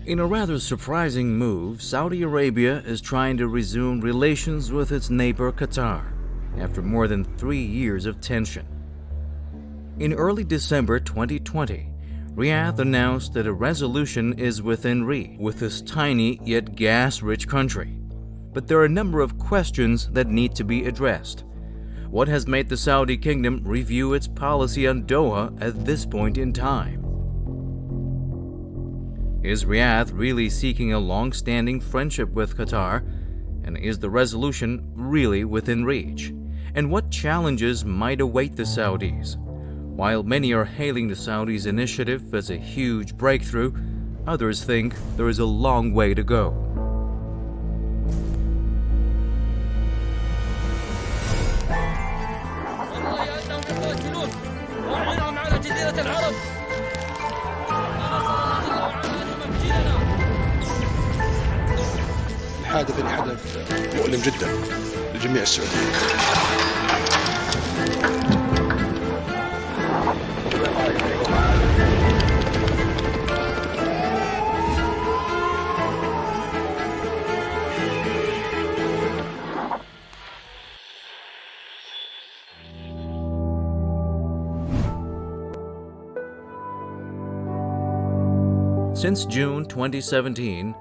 In a rather surprising move, Saudi Arabia is trying to resume relations with its neighbor Qatar after more than 3 years of tension. In early December 2020, Riyadh announced that a resolution is within reach with this tiny yet gas-rich country. But there are a number of questions that need to be addressed. What has made the Saudi kingdom review its policy on Doha at this point in time? Is Riyadh really seeking a long-standing friendship with Qatar? And is the resolution really within reach? And what challenges might await the Saudis? While many are hailing the Saudis' initiative as a huge breakthrough, others think there is a long way to go. الحادث اللي حدث مؤلم جدا لجميع السعوديين. Since June 2017,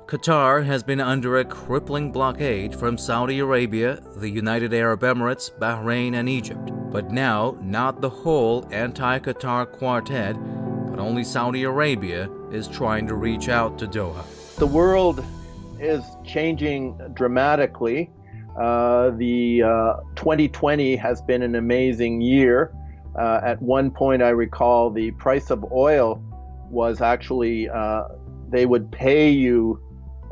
Qatar has been under a crippling blockade from Saudi Arabia, the United Arab Emirates, Bahrain, and Egypt. But now, not the whole anti-Qatar quartet, but only Saudi Arabia is trying to reach out to Doha. The world is changing dramatically. The 2020 has been an amazing year. At one point, I recall the price of oil was actually, they would pay you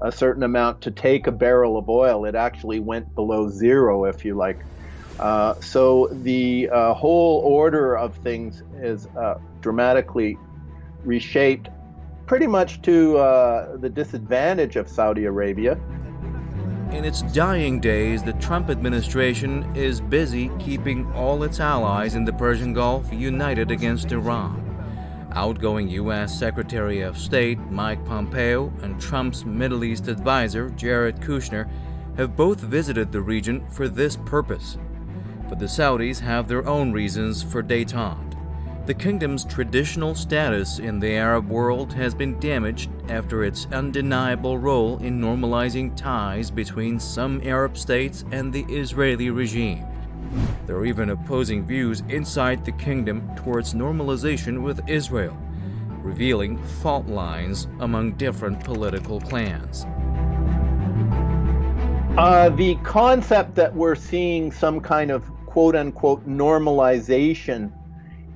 a certain amount to take a barrel of oil. It actually went below zero, if you like. So the whole order of things is dramatically reshaped, pretty much to the disadvantage of Saudi Arabia. In its dying days, the Trump administration is busy keeping all its allies in the Persian Gulf united against Iran. Outgoing U.S. Secretary of State Mike Pompeo and Trump's Middle East advisor Jared Kushner have both visited the region for this purpose. But the Saudis have their own reasons for détente. The kingdom's traditional status in the Arab world has been damaged after its undeniable role in normalizing ties between some Arab states and the Israeli regime. There are even opposing views inside the kingdom towards normalization with Israel, revealing fault lines among different political clans. The concept that we're seeing some kind of quote-unquote normalization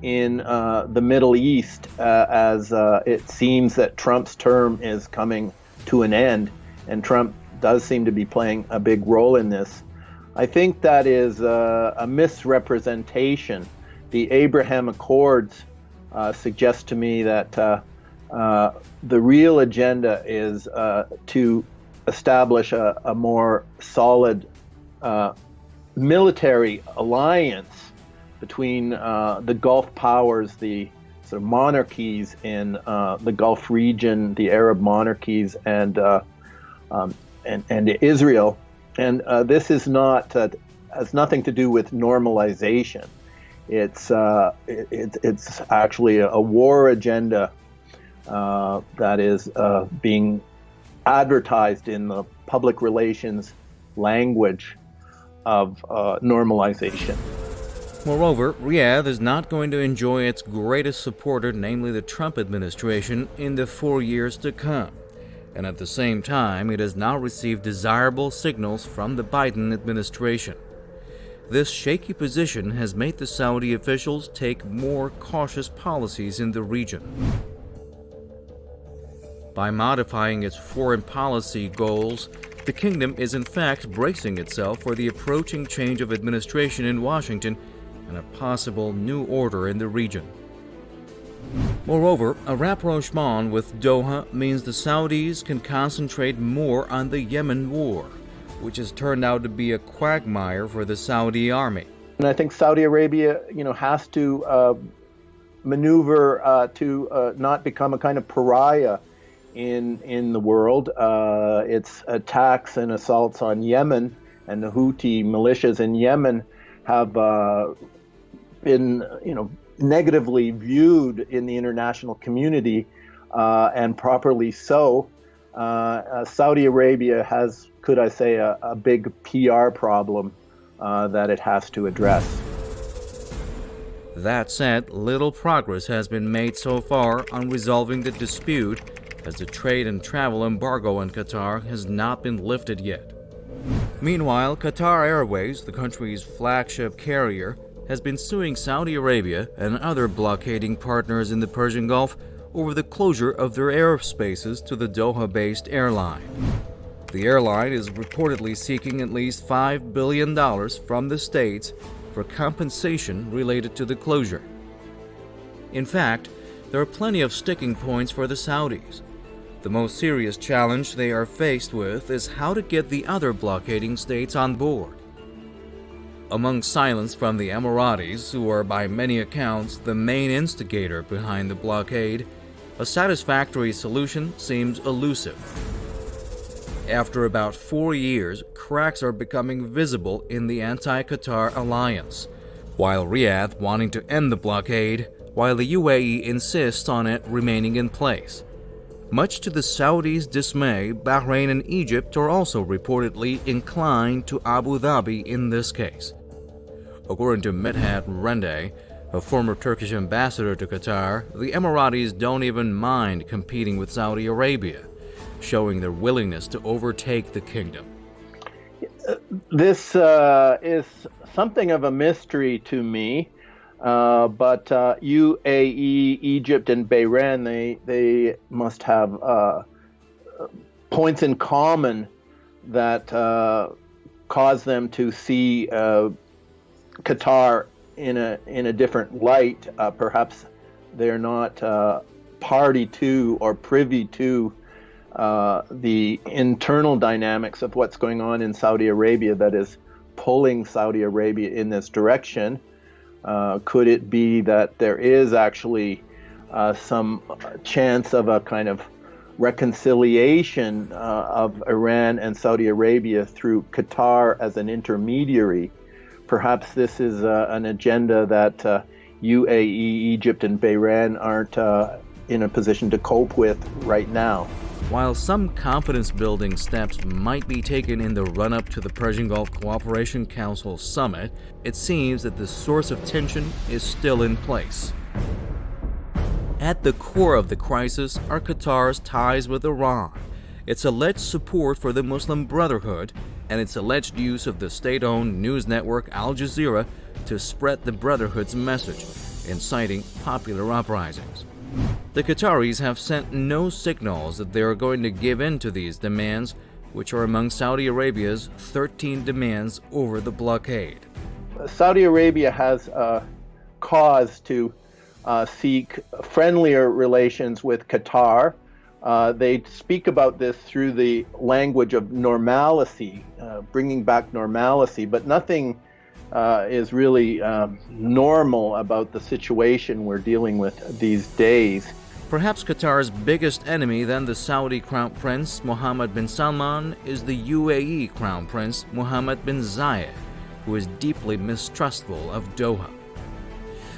in the Middle East as it seems that Trump's term is coming to an end, and Trump does seem to be playing a big role in this. I think that is a misrepresentation. The Abraham Accords suggest to me that the real agenda is to establish a more solid military alliance between the Gulf powers, the sort of monarchies in the Gulf region, the Arab monarchies, and Israel. And this is not has nothing to do with normalization. It's actually a war agenda that is being advertised in the public relations language of normalization. Moreover, Riyadh is not going to enjoy its greatest supporter, namely the Trump administration, in the 4 years to come. And at the same time, it has now received desirable signals from the Biden administration. This shaky position has made the Saudi officials take more cautious policies in the region. By modifying its foreign policy goals, the kingdom is in fact bracing itself for the approaching change of administration in Washington and a possible new order in the region. Moreover, a rapprochement with Doha means the Saudis can concentrate more on the Yemen war, which has turned out to be a quagmire for the Saudi army. And I think Saudi Arabia, has to maneuver to not become a kind of pariah in the world. Its attacks and assaults on Yemen and the Houthi militias in Yemen have been, negatively viewed in the international community, and properly so. Saudi Arabia has, could I say, a big PR problem that it has to address. That said, little progress has been made so far on resolving the dispute, as the trade and travel embargo on Qatar has not been lifted yet. Meanwhile, Qatar Airways, the country's flagship carrier, has been suing Saudi Arabia and other blockading partners in the Persian Gulf over the closure of their airspaces to the Doha-based airline. The airline is reportedly seeking at least $5 billion from the states for compensation related to the closure. In fact, there are plenty of sticking points for the Saudis. The most serious challenge they are faced with is how to get the other blockading states on board. Among silence from the Emiratis, who are by many accounts the main instigator behind the blockade, a satisfactory solution seems elusive. After about 4 years, cracks are becoming visible in the anti-Qatar alliance, while Riyadh wanting to end the blockade, while the UAE insists on it remaining in place. Much to the Saudis' dismay, Bahrain and Egypt are also reportedly inclined to Abu Dhabi in this case. According to Midhat Rende, a former Turkish ambassador to Qatar, the Emiratis don't even mind competing with Saudi Arabia, showing their willingness to overtake the kingdom. This is something of a mystery to me, but UAE, Egypt, and Bahrain, they must have points in common that cause them to see Qatar in a different light. Perhaps they're not party to or privy to the internal dynamics of what's going on in Saudi Arabia that is pulling Saudi Arabia in this direction. Could it be that there is actually some chance of a kind of reconciliation of Iran and Saudi Arabia through Qatar as an intermediary? Perhaps this is an agenda that UAE, Egypt, and Bahrain aren't in a position to cope with right now. While some confidence-building steps might be taken in the run-up to the Persian Gulf Cooperation Council summit, it seems that the source of tension is still in place. At the core of the crisis are Qatar's ties with Iran, its alleged support for the Muslim Brotherhood, and its alleged use of the state-owned news network Al Jazeera to spread the Brotherhood's message, inciting popular uprisings. The Qataris have sent no signals that they are going to give in to these demands, which are among Saudi Arabia's 13 demands over the blockade. Saudi Arabia has cause to seek friendlier relations with Qatar. They speak about this through the language of normalcy, bringing back normalcy, but nothing is really normal about the situation we're dealing with these days. Perhaps Qatar's biggest enemy than the Saudi Crown Prince Mohammed bin Salman is the UAE Crown Prince Mohammed bin Zayed, who is deeply mistrustful of Doha.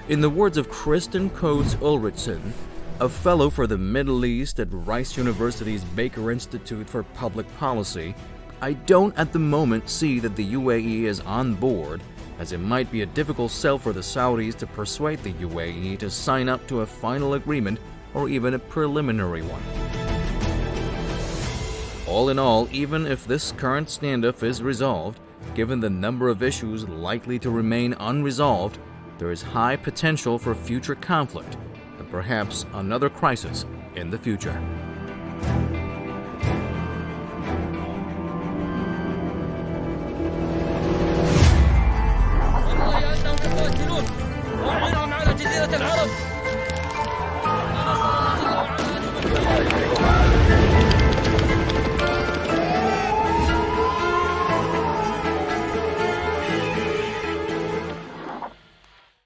In the words of Kristen Coates Ulrichsen, a fellow for the Middle East at Rice University's Baker Institute for Public Policy, I don't at the moment see that the UAE is on board, as it might be a difficult sell for the Saudis to persuade the UAE to sign up to a final agreement or even a preliminary one. All in all, even if this current standoff is resolved, given the number of issues likely to remain unresolved, there is high potential for future conflict and perhaps another crisis in the future. والله أنهم تقاتلون وعلى جزيرة العرب